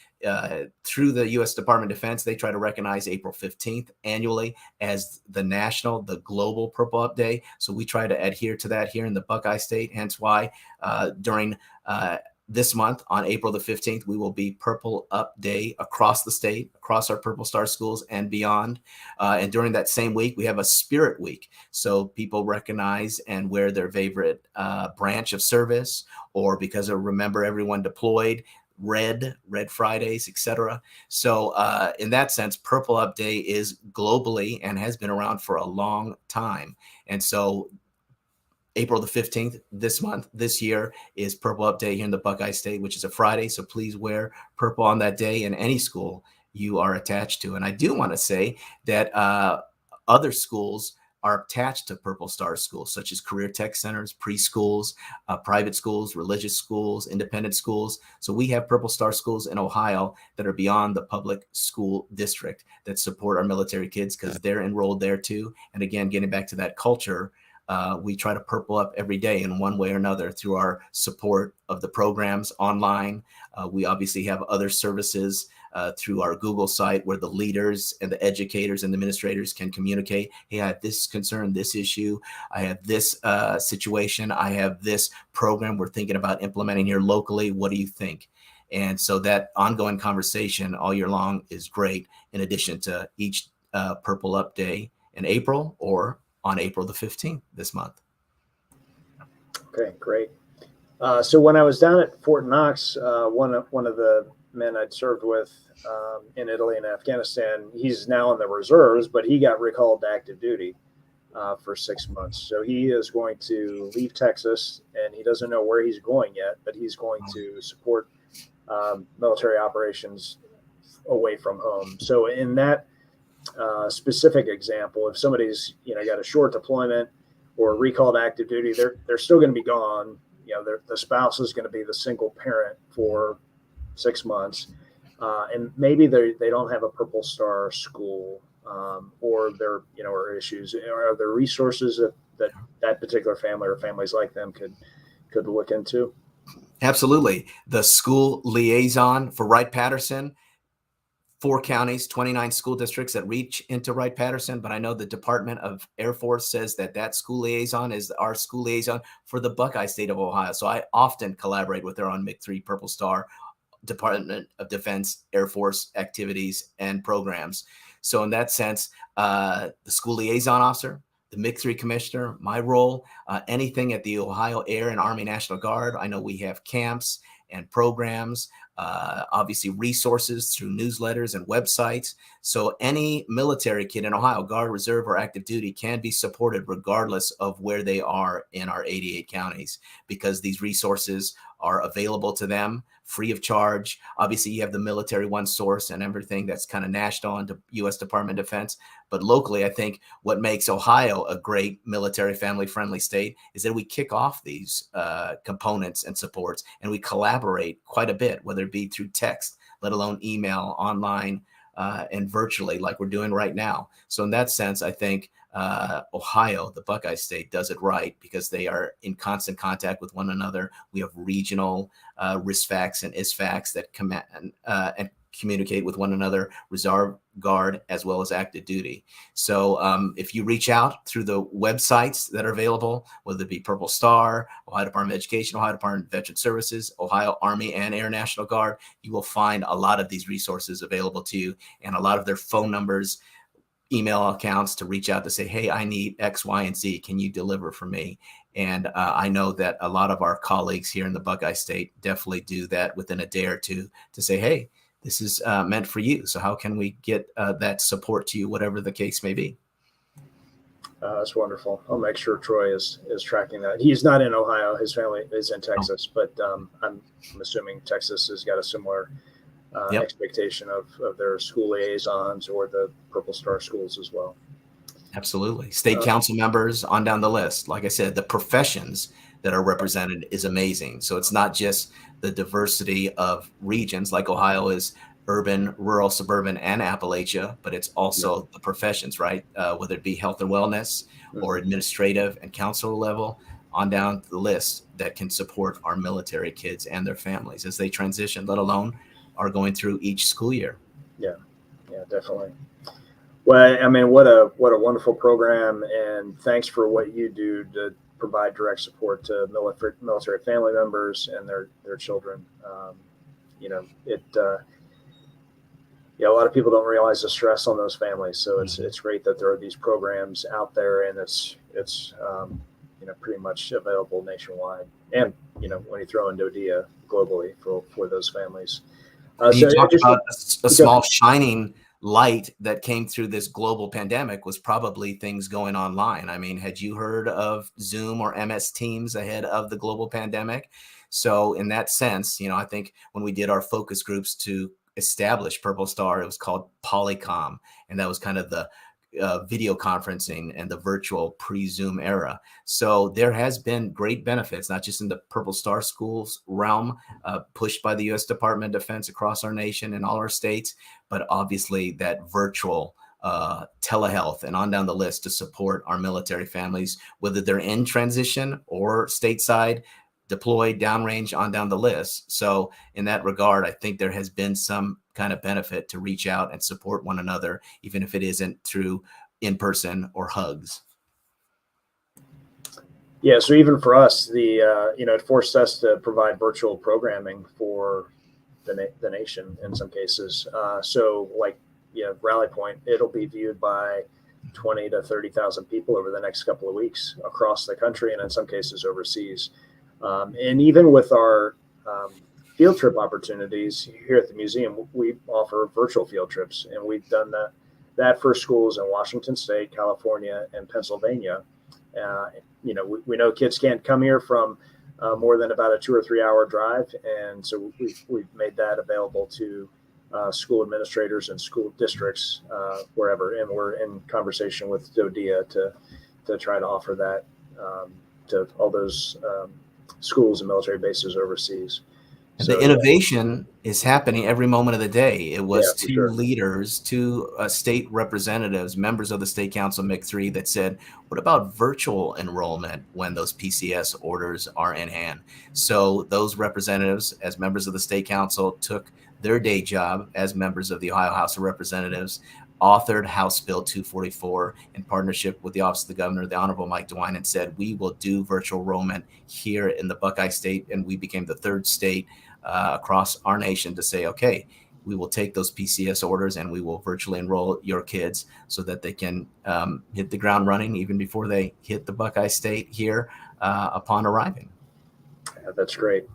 Through the U.S. Department of Defense, they try to recognize April 15th annually as the global Purple Up Day. So we try to adhere to that here in the Buckeye State. Hence why during this month on April the 15th, we will be Purple Up Day across the state, across our Purple Star schools and beyond. And during that same week, we have a Spirit Week. So people recognize and wear their favorite branch of service, or because of Remember Everyone Deployed, Red Fridays, etc. So in that sense, Purple Up Day is globally and has been around for a long time. And so April the 15th this year is Purple Up Day here in the Buckeye State, which is a Friday. So please wear purple on that day in any school you are attached to. And I do want to say that other schools are attached to Purple Star schools, such as career tech centers, preschools, private schools, religious schools, independent schools. So we have Purple Star schools in Ohio that are beyond the public school district that support our military kids because they're enrolled there too. And again, getting back to that culture, we try to purple up every day in one way or another through our support of the programs online. We obviously have other services through our Google site where the leaders and the educators and the administrators can communicate. Hey, I have this concern, this issue. I have this situation. I have this program we're thinking about implementing here locally. What do you think? And so that ongoing conversation all year long is great, in addition to each Purple Up Day in April or on April the 15th this month. Okay, great. So when I was down at Fort Knox, one of the men I'd served with in Italy and Afghanistan, he's now in the reserves, but he got recalled to active duty for 6 months. So he is going to leave Texas, and he doesn't know where he's going yet, but he's going to support military operations away from home. So in that specific example, if somebody's got a short deployment or recalled active duty, they're still going to be gone. The spouse is going to be the single parent for 6 months, and maybe they don't have a Purple Star school, or there are issues. Are there resources that particular family or families like them could look into? Absolutely. The school liaison for Wright-Patterson, 4 counties, 29 school districts that reach into Wright-Patterson. But I know the Department of Air Force says that school liaison is our school liaison for the Buckeye State of Ohio. So I often collaborate with her on MIC3 Purple Star, Department of Defense, Air Force activities and programs. So in that sense, the school liaison officer, the MIC3 commissioner, my role, anything at the Ohio Air and Army National Guard. I know we have camps and programs, obviously resources through newsletters and websites. So any military kid in Ohio, Guard, Reserve, or active duty can be supported regardless of where they are in our 88 counties, because these resources are available to them free of charge. Obviously, you have the Military One Source and everything that's kind of national and U.S. Department of Defense. But locally, I think what makes Ohio a great military family-friendly state is that we kick off these components and supports, and we collaborate quite a bit, whether it be through text, let alone email, online, and virtually like we're doing right now. So in that sense, I think Ohio, the Buckeye State, does it right because they are in constant contact with one another. We have regional RISFACs and ISFACs that and communicate with one another, Reserve, Guard, as well as active duty. So if you reach out through the websites that are available, whether it be Purple Star, Ohio Department of Education, Ohio Department of Veteran Services, Ohio Army and Air National Guard, you will find a lot of these resources available to you and a lot of their phone numbers, email accounts to reach out to say, hey, I need X, Y, and Z. Can you deliver for me? And I know that a lot of our colleagues here in the Buckeye State definitely do that within a day or two to say, hey, this is meant for you. So how can we get that support to you, whatever the case may be? That's wonderful. I'll make sure Troy is tracking that. He's not in Ohio. His family is in Texas, but I'm assuming Texas has got a similar expectation of their school liaisons or the Purple Star schools as well. Absolutely. State Uh, council members on down the list. Like I said, the professions that are represented is amazing. So it's not just the diversity of regions like Ohio is urban, rural, suburban, and Appalachia, but it's yeah. also the professions, right? Whether it be health and wellness or Mhm. administrative and council level on down the list that can support our military kids and their families as they transition, let alone are going through each school year. Yeah, yeah, definitely. Well, I mean, what a wonderful program, and thanks for what you do to provide direct support to military family members and their children. You know, a lot of people don't realize the stress on those families. So it's great that there are these programs out there, and it's pretty much available nationwide, and when you throw in DoDEA globally for those families. And you So talked just about a go small shining light that came through this global pandemic was probably things going online. I mean, had you heard of Zoom or MS Teams ahead of the global pandemic? So in that sense, I think when we did our focus groups to establish Purple Star, it was called Polycom, and that was kind of the video conferencing and the virtual pre-Zoom era. So there has been great benefits, not just in the Purple Star schools realm, pushed by the U.S. Department of Defense across our nation and all our states, but obviously that virtual telehealth and on down the list to support our military families, whether they're in transition or stateside, deployed, downrange, on down the list. So in that regard, I think there has been some kind of benefit to reach out and support one another, even if it isn't through in person or hugs. Yeah, so even for us, it forced us to provide virtual programming for the nation in some cases. So like Rally Point, it'll be viewed by 20 to 30,000 people over the next couple of weeks across the country, and in some cases overseas. And even with our field trip opportunities here at the museum, we offer virtual field trips, and we've done that for schools in Washington State, California, and Pennsylvania. We know kids can't come here from more than about a 2 or 3 hour drive, and so we've made that available to school administrators and school districts wherever, and we're in conversation with DoDEA to try to offer that to all those schools and military bases overseas. And So the innovation is happening every moment of the day. It was for two sure. leaders, two state representatives, members of the State Council MIC3 that said, what about virtual enrollment when those PCS orders are in hand? So those representatives, as members of the State Council, took their day job as members of the Ohio House of Representatives, authored House Bill 244 in partnership with the Office of the Governor, the Honorable Mike DeWine, and said, we will do virtual enrollment here in the Buckeye State. And we became the third state across our nation to say, okay, we will take those PCS orders and we will virtually enroll your kids so that they can hit the ground running even before they hit the Buckeye State here upon arriving. Yeah, that's great.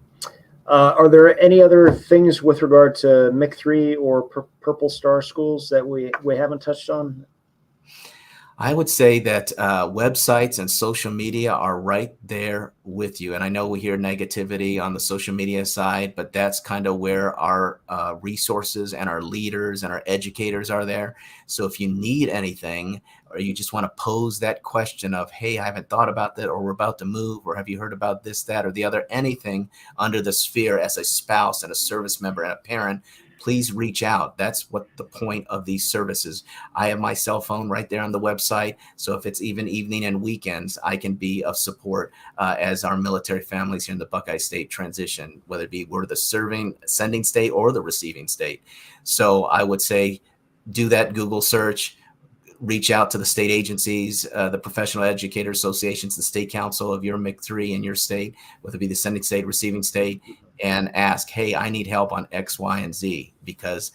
Are there any other things with regard to MIC3 or Purple Star schools that we haven't touched on? I would say that websites and social media are right there with you. And I know we hear negativity on the social media side, but that's kind of where our resources and our leaders and our educators are there. So if you need anything, or you just want to pose that question of, hey, I haven't thought about that, or we're about to move, or have you heard about this, that, or the other, anything under the sphere as a spouse and a service member and a parent, please reach out. That's what the point of these services. I have my cell phone right there on the website. So if it's even evening and weekends, I can be of support as our military families here in the Buckeye State transition, whether it be we're the sending state or the receiving state. So I would say do that Google search. Reach out to the state agencies, the professional educator associations, the state council of your MIC3 in your state, whether it be the sending state, receiving state, and ask, hey, I need help on X, Y, and Z, because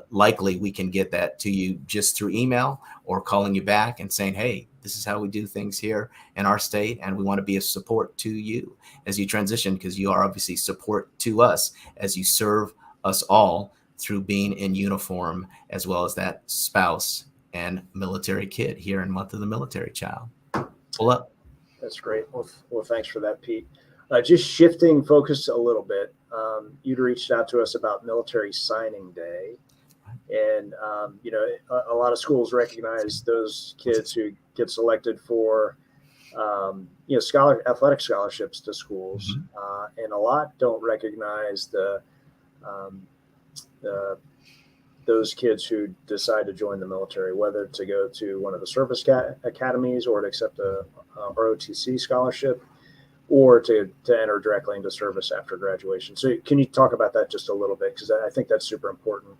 likely we can get that to you just through email or calling you back and saying, hey, this is how we do things here in our state, and we want to be a support to you as you transition, because you are obviously support to us as you serve us all through being in uniform, as well as that spouse and military kid here in Month of the Military Child. Pull up. That's great. Well, thanks for that, Pete. Just shifting focus a little bit, you'd reached out to us about Military Signing Day, And a lot of schools recognize those kids who get selected for athletic scholarships to schools, and a lot don't recognize um, the those kids who decide to join the military, whether to go to one of the service academies or to accept a ROTC scholarship, or to enter directly into service after graduation. So can you talk about that just a little bit? Because I think that's super important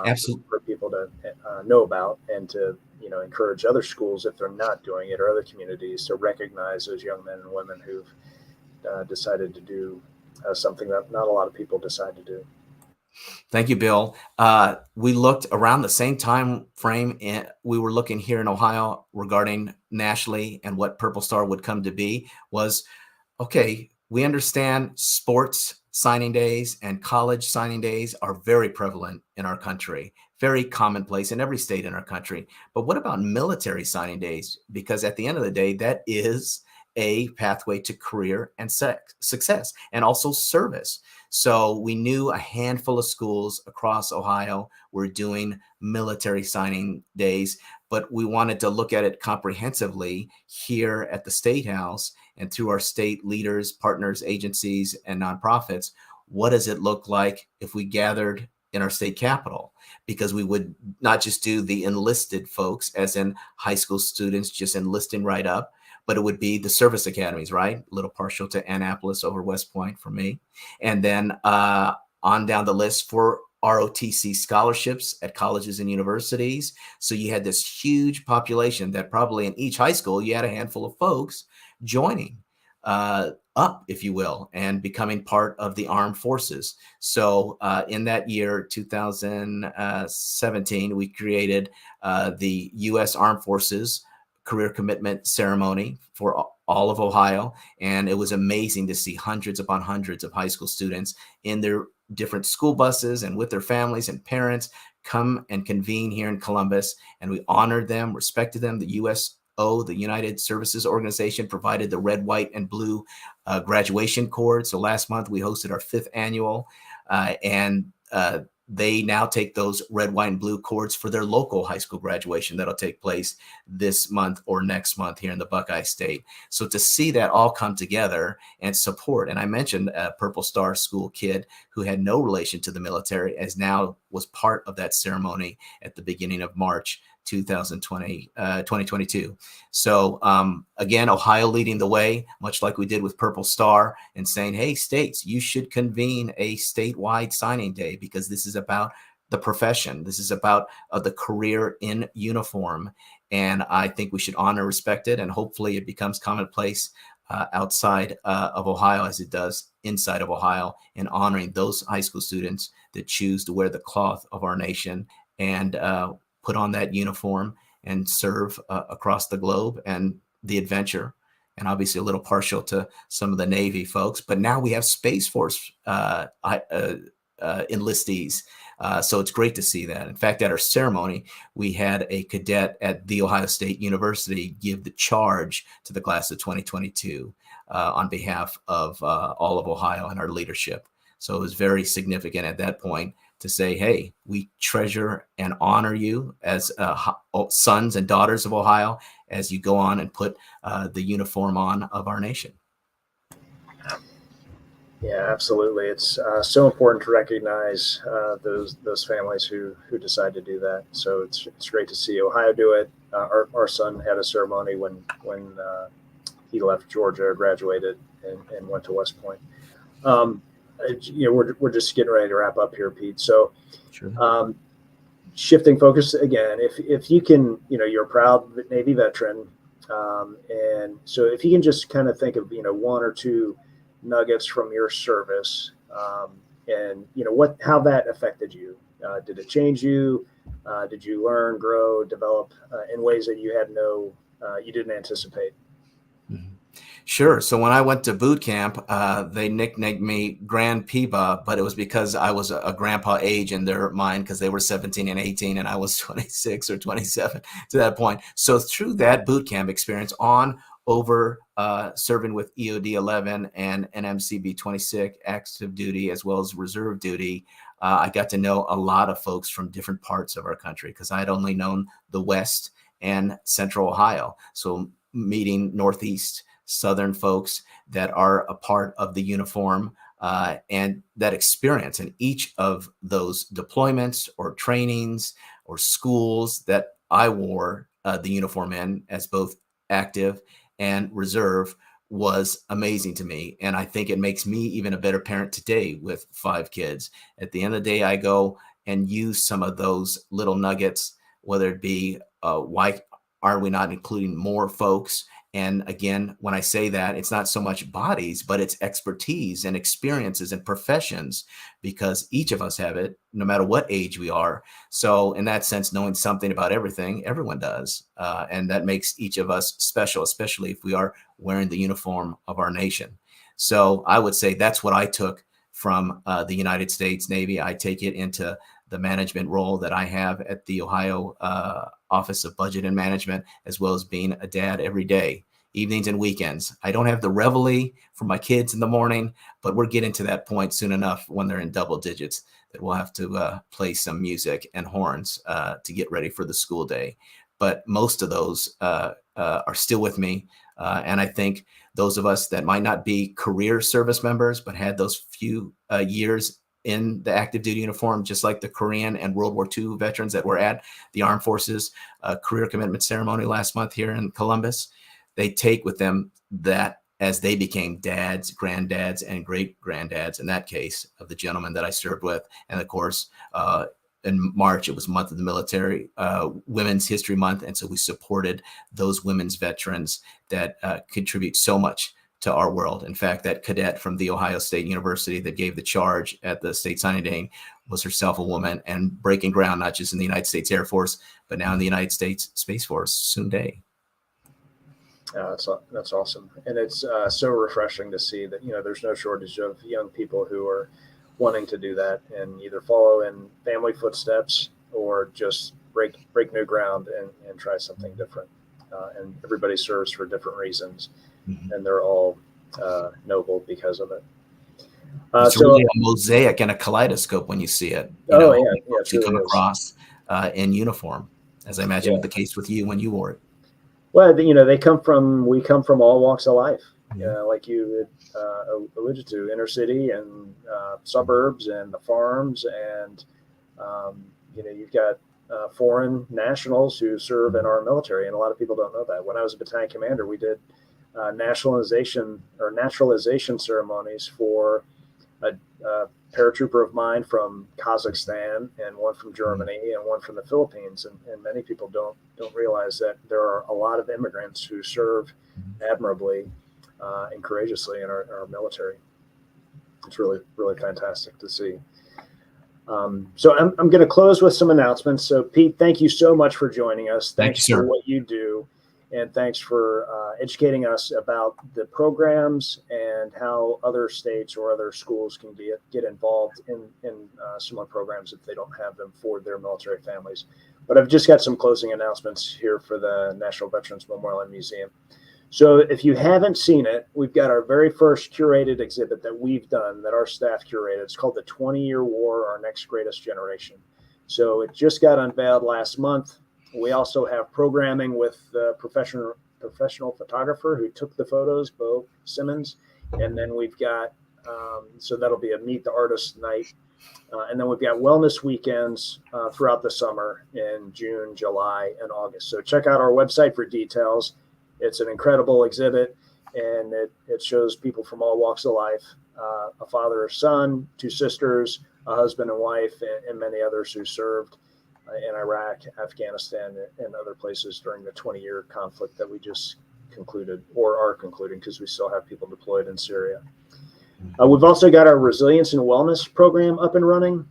Absolutely. for people to know about, and to encourage other schools, if they're not doing it, or other communities, to recognize those young men and women who've decided to do something that not a lot of people decide to do. Thank you, Bill. We looked around the same time frame. We were looking here in Ohio regarding nationally and what Purple Star would come to be was, okay, we understand sports signing days and college signing days are very prevalent in our country, very commonplace in every state in our country. But what about military signing days? Because at the end of the day, that is a pathway to career and success, and also service. So we knew a handful of schools across Ohio were doing military signing days, but we wanted to look at it comprehensively here at the State House and through our state leaders, partners, agencies, and nonprofits. What does it look like if we gathered in our state capitol? Because we would not just do the enlisted folks, as in high school students just enlisting right up, but it would be the service academies, right? A little partial to Annapolis over West Point for me. And then on down the list for ROTC scholarships at colleges and universities. So you had this huge population that probably in each high school, you had a handful of folks joining up, if you will, and becoming part of the armed forces. So in that year, 2017, we created the U.S. Armed Forces career commitment ceremony for all of Ohio. And it was amazing to see hundreds upon hundreds of high school students in their different school buses and with their families and parents come and convene here in Columbus. And we honored them, respected them. The USO, the United Services Organization, provided the red, white, and blue graduation cord. So last month we hosted our 5th annual, and they now take those red, white, and blue cords for their local high school graduation that'll take place this month or next month here in the Buckeye State. So to see that all come together and support, and I mentioned a Purple Star school kid who had no relation to the military, as now was part of that ceremony at the beginning of March 2022. So again, Ohio leading the way, much like we did with Purple Star, and saying, hey, states, you should convene a statewide signing day, because this is about the profession. This is about the career in uniform. And I think we should honor, respect it, and hopefully it becomes commonplace outside of Ohio as it does inside of Ohio, in honoring those high school students that choose to wear the cloth of our nation and put on that uniform and serve across the globe, and the adventure. And obviously a little partial to some of the Navy folks, but now we have Space Force enlistees. So it's great to see that. In fact, at our ceremony, we had a cadet at The Ohio State University give the charge to the class of 2022 on behalf of all of Ohio and our leadership. So it was very significant at that point to say, hey, we treasure and honor you as sons and daughters of Ohio as you go on and put the uniform on of our nation. Yeah, absolutely. It's so important to recognize those families who decide to do that. So it's great to see Ohio do it. Our son had a ceremony when he left Georgia, graduated, and went to West Point. We're just getting ready to wrap up here, Pete. So, sure. Shifting focus again, if you can, you're a proud Navy veteran, and so if you can just kind of think of one or two nuggets from your service, and how that affected you. Did it change you? Did you learn, grow, develop in ways that you you didn't anticipate? Sure. So when I went to boot camp, they nicknamed me LuPiba, but it was because I was a grandpa age in their mind, because they were 17 and 18 and I was 26 or 27 to that point. So through that boot camp experience on over serving with EOD 11 and NMCB 26 active duty as well as reserve duty, I got to know a lot of folks from different parts of our country because I had only known the West and Central Ohio. So meeting Northeast, Southern folks that are a part of the uniform and that experience in each of those deployments or trainings or schools that I wore the uniform in as both active and reserve was amazing to me. And I think it makes me even a better parent today with 5 kids. At the end of the day, I go and use some of those little nuggets, whether it be why are we not including more folks? And again, when I say that, it's not so much bodies, but it's expertise and experiences and professions, because each of us have it, no matter what age we are. So in that sense, knowing something about everything, everyone does. And that makes each of us special, especially if we are wearing the uniform of our nation. So I would say that's what I took from the United States Navy. I take it into the management role that I have at the Ohio Office of Budget and Management, as well as being a dad every day, evenings and weekends. I don't have the reveille for my kids in the morning, but we're getting to that point soon enough when they're in double digits that we'll have to play some music and horns to get ready for the school day. But most of those are still with me. And I think those of us that might not be career service members, but had those few years in the active duty uniform, just like the Korean and World War II veterans that were at the Armed Forces career commitment ceremony last month here in Columbus, they take with them that as they became dads, granddads, and great granddads, in that case, of the gentleman that I served with. And of course, in March, it was Month of the Military, Women's History Month. And so we supported those women's veterans that contribute so much to our world. In fact, that cadet from the Ohio State University that gave the charge at the state signing day was herself a woman and breaking ground, not just in the United States Air Force, but now in the United States Space Force soon day. That's awesome. And it's so refreshing to see that, there's no shortage of young people who are wanting to do that and either follow in family footsteps or just break new ground and try something different. And everybody serves for different reasons, and they're all noble because of it. It's really a mosaic and a kaleidoscope when you see it. You come across in uniform, as I imagine was the case with you when you wore it. Well, we come from all walks of life, like you alluded to, inner city and suburbs and the farms, and you've got foreign nationals who serve in our military, and a lot of people don't know that. When I was a battalion commander, we did naturalization ceremonies for a paratrooper of mine from Kazakhstan and one from Germany and one from the Philippines. And many people don't realize that there are a lot of immigrants who serve admirably and courageously in our military. It's really, really fantastic to see. So I'm going to close with some announcements. So Pete, thank you so much for joining us. Thanks for what you do. And thanks for educating us about the programs and how other states or other schools can get involved in similar programs if they don't have them for their military families. But I've just got some closing announcements here for the National Veterans Memorial and Museum. So if you haven't seen it, we've got our very first curated exhibit that we've done, that our staff curated. It's called The 20-Year War, Our Next Greatest Generation. So it just got unveiled last month. We also have programming with the professional photographer who took the photos, Bo Simmons. And then we've got, so that'll be a Meet the Artist night. And then we've got wellness weekends throughout the summer in June, July, and August. So check out our website for details. It's an incredible exhibit, and it shows people from all walks of life, a father, a son, 2 sisters, a husband and wife, and many others who served in Iraq, Afghanistan, and other places during the 20-year conflict that we just concluded or are concluding, because we still have people deployed in Syria. We've also got our resilience and wellness program up and running.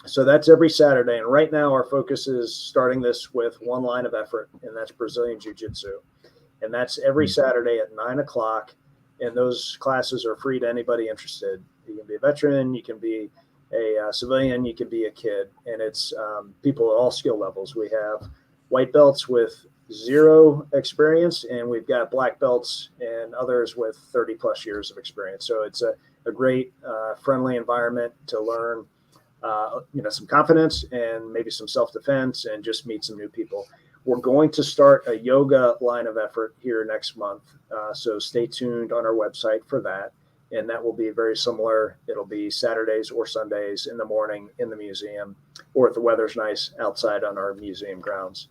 So that's every Saturday. And right now our focus is starting this with one line of effort, and that's Brazilian Jiu-Jitsu. And that's every Saturday at 9:00. And those classes are free to anybody interested. You can be a veteran, you can be a civilian, you can be a kid. And it's people at all skill levels. We have white belts with 0 experience, and we've got black belts and others with 30 plus years of experience. So it's a great friendly environment to learn some confidence and maybe some self-defense and just meet some new people. We're going to start a yoga line of effort here next month. So stay tuned on our website for that. And that will be very similar. It'll be Saturdays or Sundays in the morning in the museum, or if the weather's nice, outside on our museum grounds.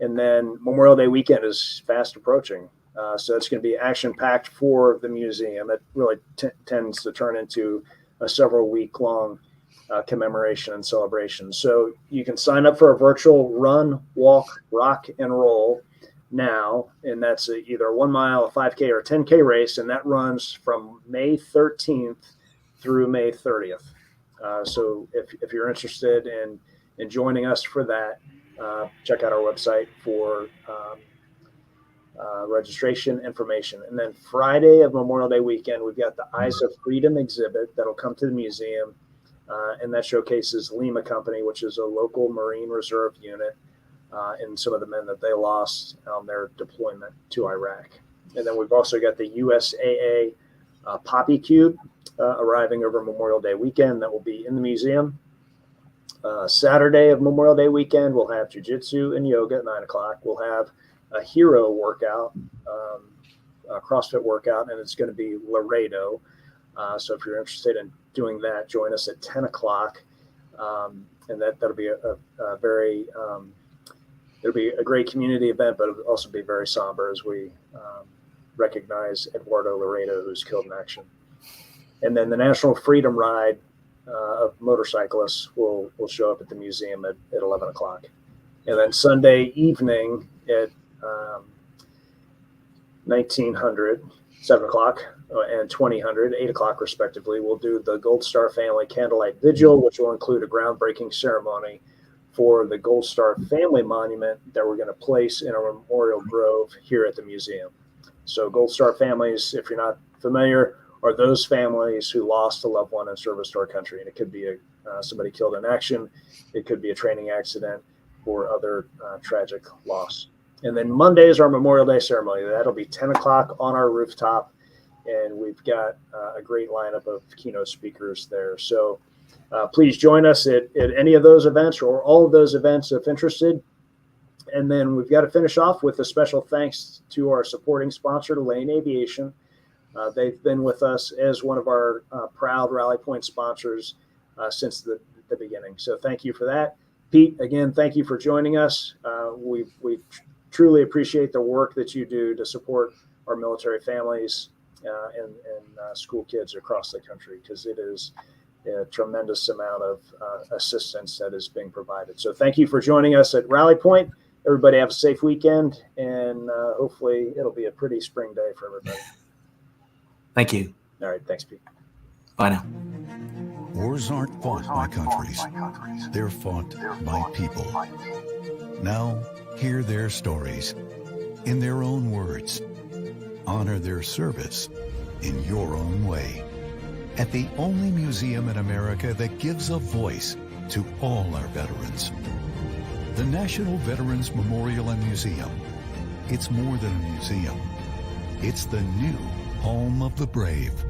And then Memorial Day weekend is fast approaching. So it's going to be action-packed for the museum. It really tends to turn into a several-week-long commemoration and celebration. So you can sign up for a virtual run, walk, rock, and roll now, and that's either a 1 mile, a 5K, or a 10K race, and that runs from May 13th through May 30th. So if you're interested in joining us for that, check out our website for registration information. And then Friday of Memorial Day weekend, we've got the Eyes of Freedom exhibit that'll come to the museum, and that showcases Lima Company, which is a local Marine Reserve unit, and some of the men that they lost on their deployment to Iraq. And then we've also got the USAA Poppy Cube arriving over Memorial Day weekend that will be in the museum. Saturday of Memorial Day weekend, we'll have jiu-jitsu and yoga at 9 o'clock. We'll have a hero workout, a CrossFit workout, and it's going to be Laredo. So if you're interested in doing that, join us at 10 o'clock. And that'll be a very it'll be a great community event, but it'll also be very somber as we recognize Eduardo Laredo, who's killed in action. And then the National Freedom Ride of motorcyclists will show up at the museum at 11 o'clock. And then Sunday evening at 1900, 7 o'clock, and 2000, 8 o'clock respectively, we'll do the Gold Star Family Candlelight Vigil, which will include a groundbreaking ceremony for the Gold Star Family Monument that we're going to place in a memorial grove here at the museum. So Gold Star families, if you're not familiar, are those families who lost a loved one in service to our country. And it could be somebody killed in action, it could be a training accident, or other tragic loss. And then Monday is our Memorial Day ceremony. That'll be 10 o'clock on our rooftop, and we've got a great lineup of keynote speakers there. So please join us at any of those events or all of those events if interested. And then we've got to finish off with a special thanks to our supporting sponsor, Lane Aviation. They've been with us as one of our proud Rally Point sponsors since the beginning. So thank you for that. Pete, again, thank you for joining us. We truly appreciate the work that you do to support our military families and school kids across the country, because it is a tremendous amount of assistance that is being provided. So thank you for joining us at Rally Point. Everybody have a safe weekend, and hopefully it'll be a pretty spring day for everybody. Thank you. All right. Thanks, Pete. Bye now. Wars aren't fought by countries. They're fought by people. Now, hear their stories in their own words. Honor their service in your own way. At the only museum in America that gives a voice to all our veterans. The National Veterans Memorial and Museum. It's more than a museum. It's the new home of the brave.